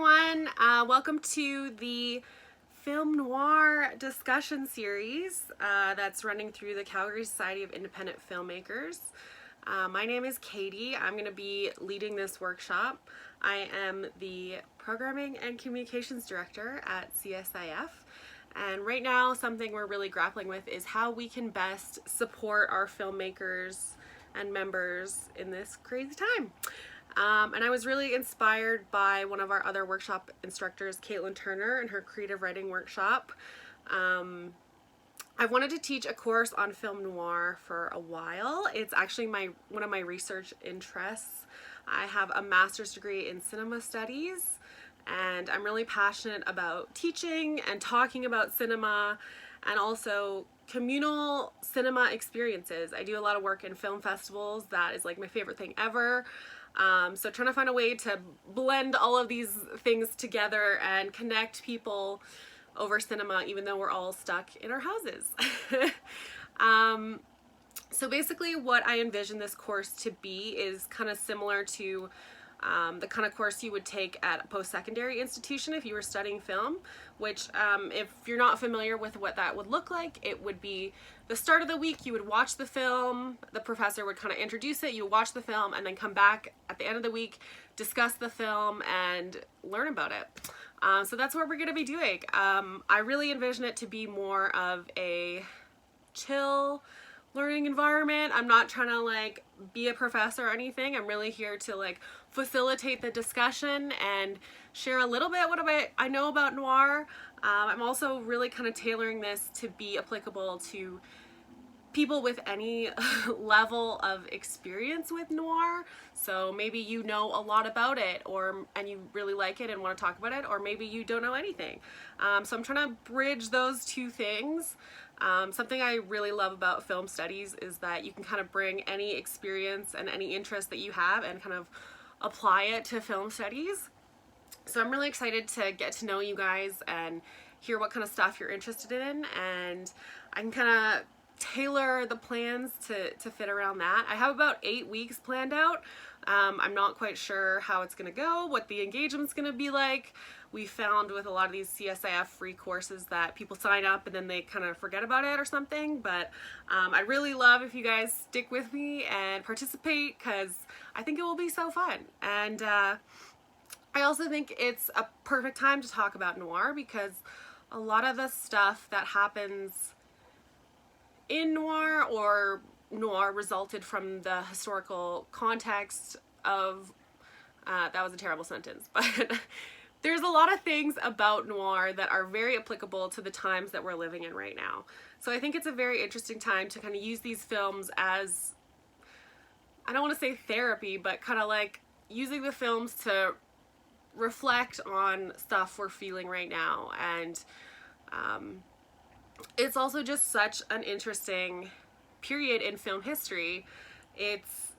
everyone. Welcome to the Film Noir discussion series that's running through the Calgary Society of Independent Filmmakers. My name is Katie. I'm going to be leading this workshop. I am the Programming and Communications Director at CSIF. And right now, something we're really grappling with is how we can best support our filmmakers and members in this crazy time. And I was really inspired by one of our other workshop instructors, Caitlin Turner, and her creative writing workshop. I've wanted to teach a course on film noir for a while. It's actually one of my research interests. I have a master's degree in cinema studies, and I'm really passionate about teaching and talking about cinema and also communal cinema experiences. I do a lot of work in film festivals. That is like my favorite thing ever. So trying to find a way to blend all of these things together and connect people over cinema, even though we're all stuck in our houses. So basically what I envision this course to be is kind of similar to the kind of course you would take at a post-secondary institution if you were studying film, which if you're not familiar with what that would look like, it would be the start of the week, you would watch the film, the professor would kind of introduce it, you would watch the film, and then come back at the end of the week, discuss the film, and learn about it. So that's what we're going to be doing. I really envision it to be more of a chill learning environment. I'm not trying to like be a professor or anything. I'm really here to like facilitate the discussion and share a little bit what I know about noir. I'm also really kind of tailoring this to be applicable to people with any level of experience with noir. So maybe you know a lot about it and you really like it and want to talk about it, or maybe you don't know anything. So I'm trying to bridge those two things. Something I really love about film studies is that you can kind of bring any experience and any interest that you have and kind of apply it to film studies. So I'm really excited to get to know you guys and hear what kind of stuff you're interested in, and I can kind of tailor the plans to fit around that. I have about 8 weeks planned out. I'm not quite sure how it's going to go, what the engagement's going to be like. We found with a lot of these CSIF free courses that people sign up and then they kind of forget about it or something, but I'd really love if you guys stick with me and participate, because I think it will be so fun. And I also think it's a perfect time to talk about noir, because a lot of the stuff that happens in noir or noir resulted from the historical context of, that was a terrible sentence, but there's a lot of things about noir that are very applicable to the times that we're living in right now. So I think it's a very interesting time to kind of use these films as, I don't want to say therapy, but kind of like using the films to reflect on stuff we're feeling right now. And it's also just such an interesting period in film history. It's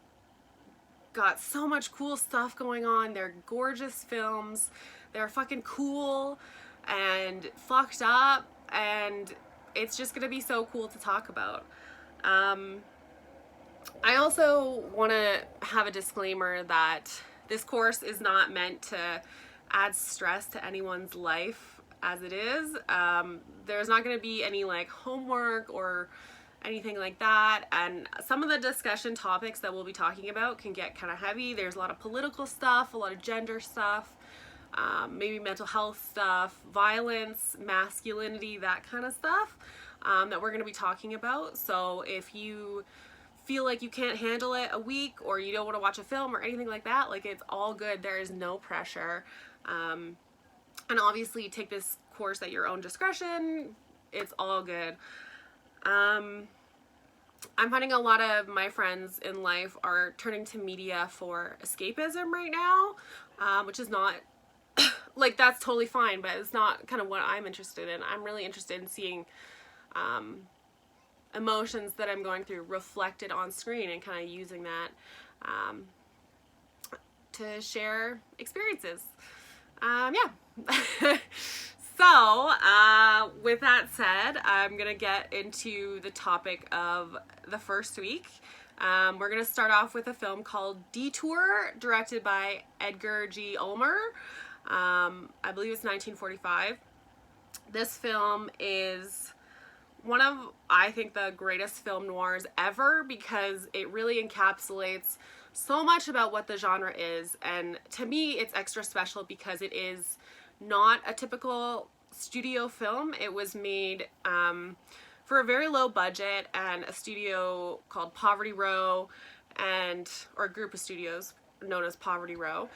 got so much cool stuff going on. They're gorgeous films. They're fucking cool and fucked up, and it's just gonna be so cool to talk about. I also want to have a disclaimer that this course is not meant to add stress to anyone's life as it is. There's not going to be any like homework or anything like that, and some of the discussion topics that we'll be talking about can get kind of heavy. There's a lot of political stuff, a lot of gender stuff, maybe mental health stuff, violence, masculinity, that kind of stuff that we're going to be talking about. So if you feel like you can't handle it a week, or you don't want to watch a film or anything like that, like, it's all good. There is no pressure. And obviously take this course at your own discretion. It's all good. I'm finding a lot of my friends in life are turning to media for escapism right now, which is not, like, that's totally fine, but it's not kind of what I'm interested in. I'm really interested in seeing emotions that I'm going through reflected on screen and kind of using that to share experiences. Yeah. So, with that said, I'm gonna get into the topic of the first week. We're gonna start off with a film called Detour, directed by Edgar G. Ulmer. I believe it's 1945. This film is one of, I think, the greatest film noirs ever, because it really encapsulates so much about what the genre is. And to me, it's extra special because it is not a typical studio film. It was made for a very low budget, and a studio called Poverty Row, or a group of studios known as Poverty Row.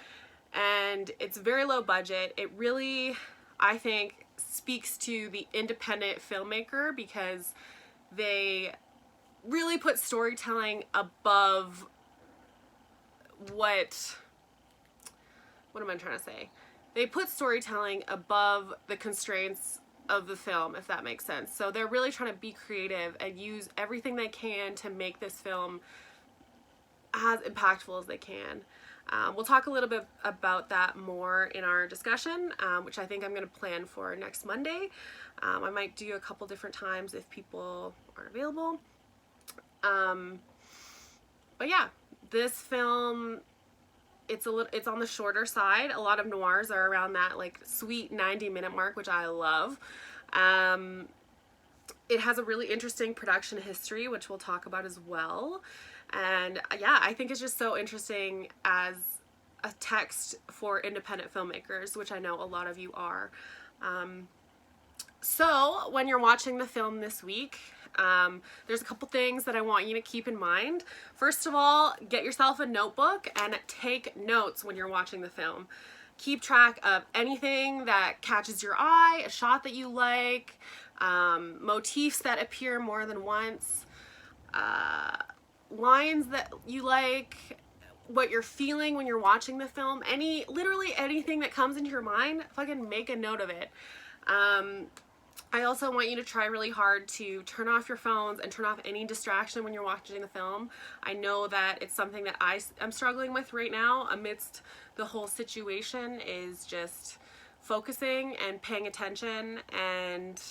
And it's very low budget. It really, I think, speaks to the independent filmmaker, because they really put storytelling above what am I trying to say? They put storytelling above the constraints of the film, if that makes sense. So they're really trying to be creative and use everything they can to make this film as impactful as they can. We'll talk a little bit about that more in our discussion, which I think I'm going to plan for next Monday. I might do a couple different times if people aren't available. But yeah, this film, it's on the shorter side. A lot of noirs are around that like sweet 90-minute mark, which I love. It has a really interesting production history, which we'll talk about as well. And yeah, I think it's just so interesting as a text for independent filmmakers, which I know a lot of you are. So when you're watching the film this week, there's a couple things that I want you to keep in mind. First of all, get yourself a notebook and take notes when you're watching the film. Keep track of anything that catches your eye, a shot that you like, motifs that appear more than once, lines that you like, what you're feeling when you're watching the film. Literally anything that comes into your mind, fucking make a note of it. I also want you to try really hard to turn off your phones and turn off any distraction when you're watching the film. I know that it's something that I'm struggling with right now amidst the whole situation, is just focusing and paying attention and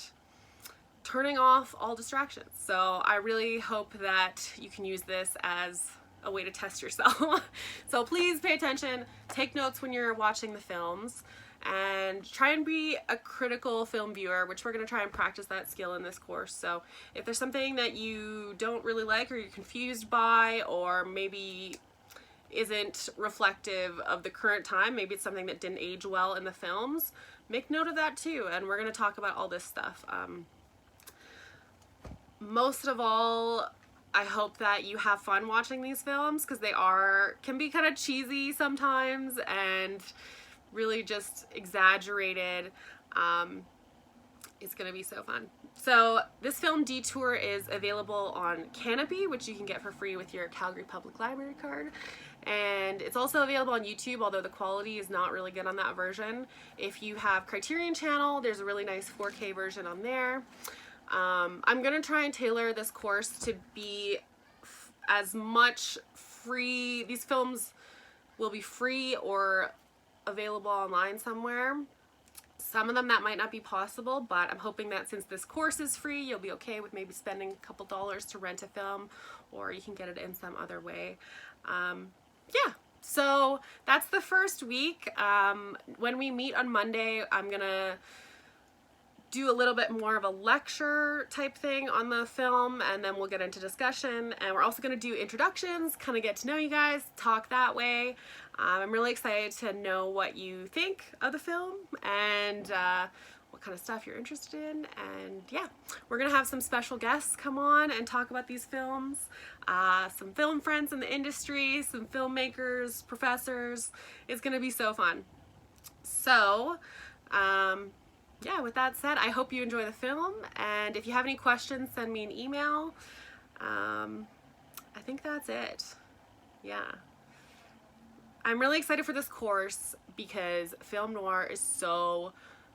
turning off all distractions. So I really hope that you can use this as a way to test yourself. So please pay attention, take notes when you're watching the films, and try and be a critical film viewer, which we're going to try and practice that skill in this course. So if there's something that you don't really like, or you're confused by, or maybe isn't reflective of the current time, maybe it's something that didn't age well in the films, make note of that too. And we're going to talk about all this stuff. Most of all, I hope that you have fun watching these films, because they can be kind of cheesy sometimes and really just exaggerated. It's gonna be so fun. So this film Detour is available on Canopy, which you can get for free with your Calgary Public Library card. And it's also available on YouTube, although the quality is not really good on that version. If you have Criterion Channel, there's a really nice 4K version on there. I'm gonna try and tailor this course to be as much free. These films will be free or available online somewhere. Some of them that might not be possible, but I'm hoping that since this course is free, you'll be okay with maybe spending a couple dollars to rent a film, or you can get it in some other way. Yeah, so that's the first week. When we meet on Monday, I'm gonna do a little bit more of a lecture type thing on the film, and then we'll get into discussion. And we're also going to do introductions, kind of get to know you guys, talk that way. I'm really excited to know what you think of the film and what kind of stuff you're interested in. And yeah, we're going to have some special guests come on and talk about these films. Some film friends in the industry, some filmmakers, professors. It's going to be so fun. So, yeah, with that said, I hope you enjoy the film, and if you have any questions, send me an email. I think that's it. Yeah. I'm really excited for this course because film noir is so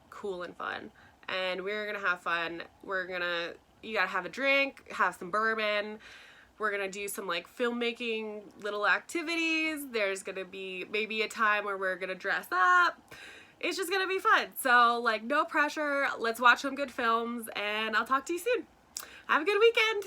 cool and fun, and we're gonna have fun. You gotta have a drink, have some bourbon. We're gonna do some like filmmaking little activities. There's gonna be maybe a time where we're gonna dress up. It's just gonna be fun. So like, no pressure. Let's watch some good films, and I'll talk to you soon. Have a good weekend.